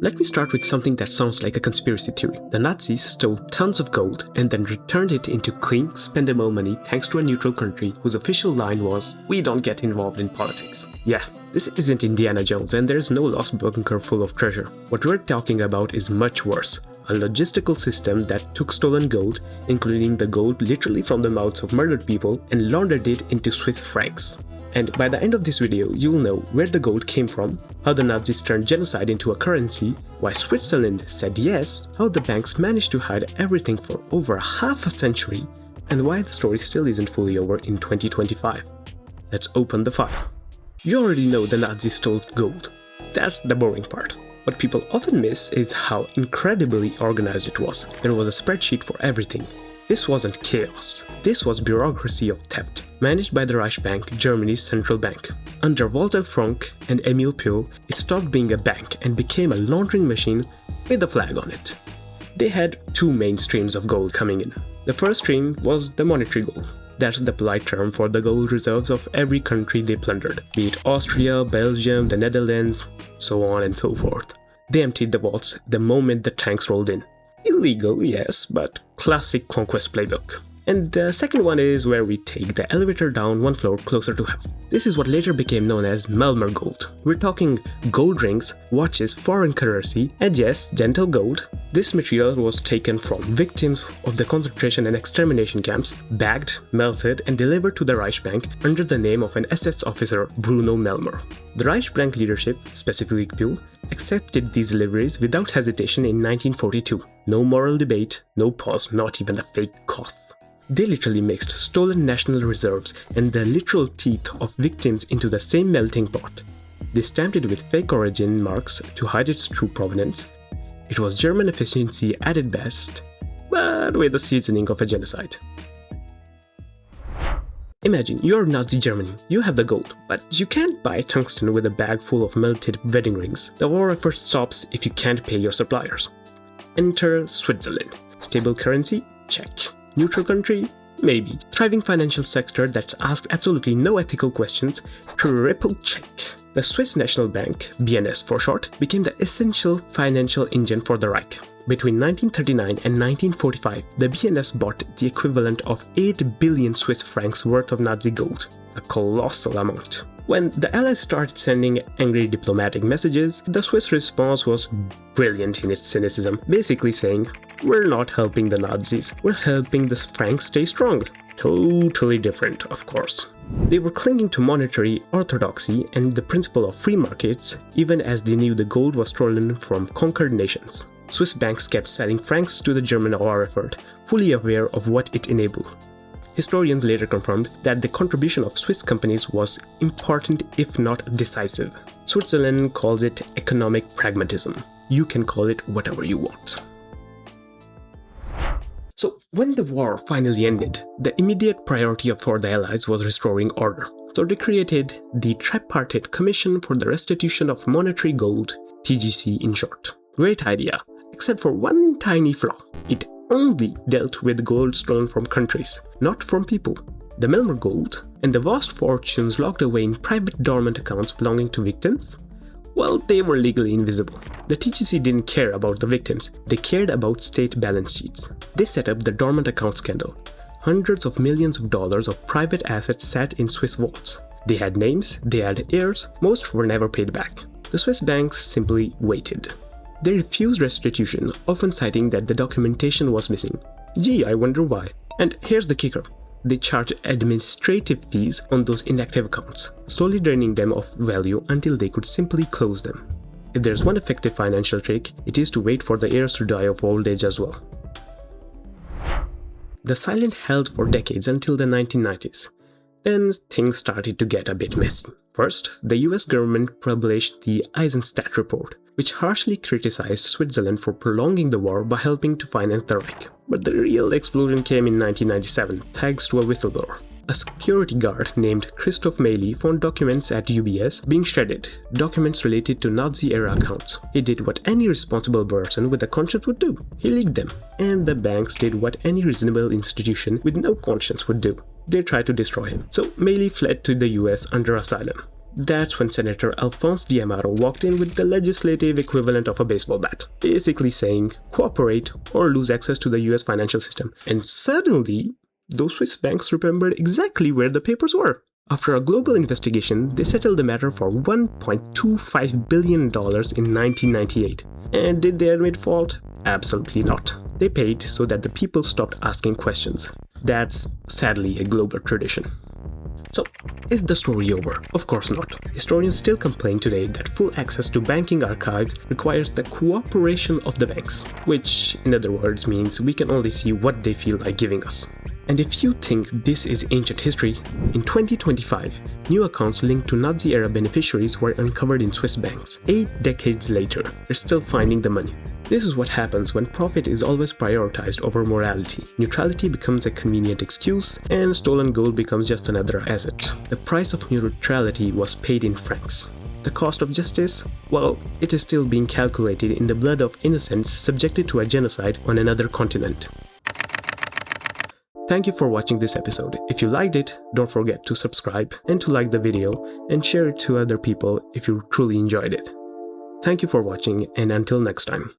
Let me start with something that sounds like a conspiracy theory. The Nazis stole tons of gold and then returned it into clean, spendable money thanks to a neutral country whose official line was, "We don't get involved in politics." Yeah, this isn't Indiana Jones and there's no lost bunker full of treasure. What we're talking about is much worse. A logistical system that took stolen gold, including the gold literally from the mouths of murdered people, and laundered it into Swiss francs. And by the end of this video, you'll know where the gold came from, how the Nazis turned genocide into a currency, why Switzerland said yes, how the banks managed to hide everything for over half a century, and why the story still isn't fully over in 2025. Let's open the file. You already know the Nazis stole gold. That's the boring part. What people often miss is how incredibly organized it was. There was a spreadsheet for everything. This wasn't chaos. This was bureaucracy of theft, managed by the Reichsbank, Germany's central bank. Under Walther Funk and Emil Pio, it stopped being a bank and became a laundering machine with a flag on it. They had two main streams of gold coming in. The first stream was the monetary gold. That's the polite term for the gold reserves of every country they plundered, be it Austria, Belgium, the Netherlands, so on and so forth. They emptied the vaults the moment the tanks rolled in. Illegal, yes, but classic conquest playbook. And the second one is where we take the elevator down one floor closer to hell. This is what later became known as Melmer Gold. We're talking gold rings, watches, foreign currency, and yes, gentle gold. This material was taken from victims of the concentration and extermination camps, bagged, melted, and delivered to the Reichsbank under the name of an SS officer, Bruno Melmer. The Reichsbank leadership, specifically Pio, accepted these deliveries without hesitation in 1942. No moral debate, no pause, not even a fake cough. They literally mixed stolen national reserves and the literal teeth of victims into the same melting pot. They stamped it with fake origin marks to hide its true provenance. It was German efficiency at its best, but with the seasoning of a genocide. Imagine you're Nazi Germany, you have the gold, but you can't buy tungsten with a bag full of melted wedding rings. The war effort stops if you can't pay your suppliers. Enter Switzerland. Stable currency? Check. Neutral country? Maybe. Thriving financial sector that's asked absolutely no ethical questions? Triple check. The Swiss National Bank, BNS for short, became the essential financial engine for the Reich. Between 1939 and 1945, the BNS bought the equivalent of 8 billion Swiss francs worth of Nazi gold, a colossal amount. When the Allies started sending angry diplomatic messages, the Swiss response was brilliant in its cynicism, basically saying, "We're not helping the Nazis, we're helping the francs stay strong." Totally different, of course. They were clinging to monetary orthodoxy and the principle of free markets, even as they knew the gold was stolen from conquered nations. Swiss banks kept selling francs to the German war effort, fully aware of what it enabled. Historians later confirmed that the contribution of Swiss companies was important if not decisive. Switzerland calls it economic pragmatism. You can call it whatever you want. So when the war finally ended, the immediate priority for the Allies was restoring order. So they created the Tripartite Commission for the Restitution of Monetary Gold, TGC in short. Great idea, except for one tiny flaw. It only dealt with gold stolen from countries, not from people. The Melmer Gold and the vast fortunes locked away in private dormant accounts belonging to victims, well, they were legally invisible. The TGC didn't care about the victims, they cared about state balance sheets. They set up the dormant account scandal. Hundreds of millions of dollars of private assets sat in Swiss vaults. They had names, they had heirs, most were never paid back. The Swiss banks simply waited. They refused restitution, often citing that the documentation was missing. Gee, I wonder why. And here's the kicker. They charged administrative fees on those inactive accounts, slowly draining them of value until they could simply close them. If there's one effective financial trick, it is to wait for the heirs to die of old age as well. The silence held for decades until the 1990s. Then things started to get a bit messy. First, the US government published the Eisenstadt report, which harshly criticized Switzerland for prolonging the war by helping to finance the Reich. But the real explosion came in 1997, thanks to a whistleblower. A security guard named Christoph Meili found documents at UBS being shredded, documents related to Nazi-era accounts. He did what any responsible person with a conscience would do. He leaked them. And the banks did what any reasonable institution with no conscience would do. They tried to destroy him. So Meili fled to the US under asylum. That's when Senator Alphonse D'Amaro walked in with the legislative equivalent of a baseball bat, basically saying, cooperate or lose access to the US financial system. And suddenly, those Swiss banks remembered exactly where the papers were. After a global investigation, they settled the matter for $1.25 billion in 1998. And did they admit fault? Absolutely not. They paid so that the people stopped asking questions. That's sadly a global tradition. So, is the story over? Of course not. Historians still complain today that full access to banking archives requires the cooperation of the banks, which, in other words, means we can only see what they feel like giving us. And if you think this is ancient history, in 2025, new accounts linked to Nazi-era beneficiaries were uncovered in Swiss banks. 8 decades later, they're still finding the money. This is what happens when profit is always prioritized over morality. Neutrality becomes a convenient excuse, and stolen gold becomes just another asset. The price of neutrality was paid in francs. The cost of justice? Well, it is still being calculated in the blood of innocents subjected to a genocide on another continent. Thank you for watching this episode. If you liked it, don't forget to subscribe and to like the video and share it to other people if you truly enjoyed it. Thank you for watching, and until next time.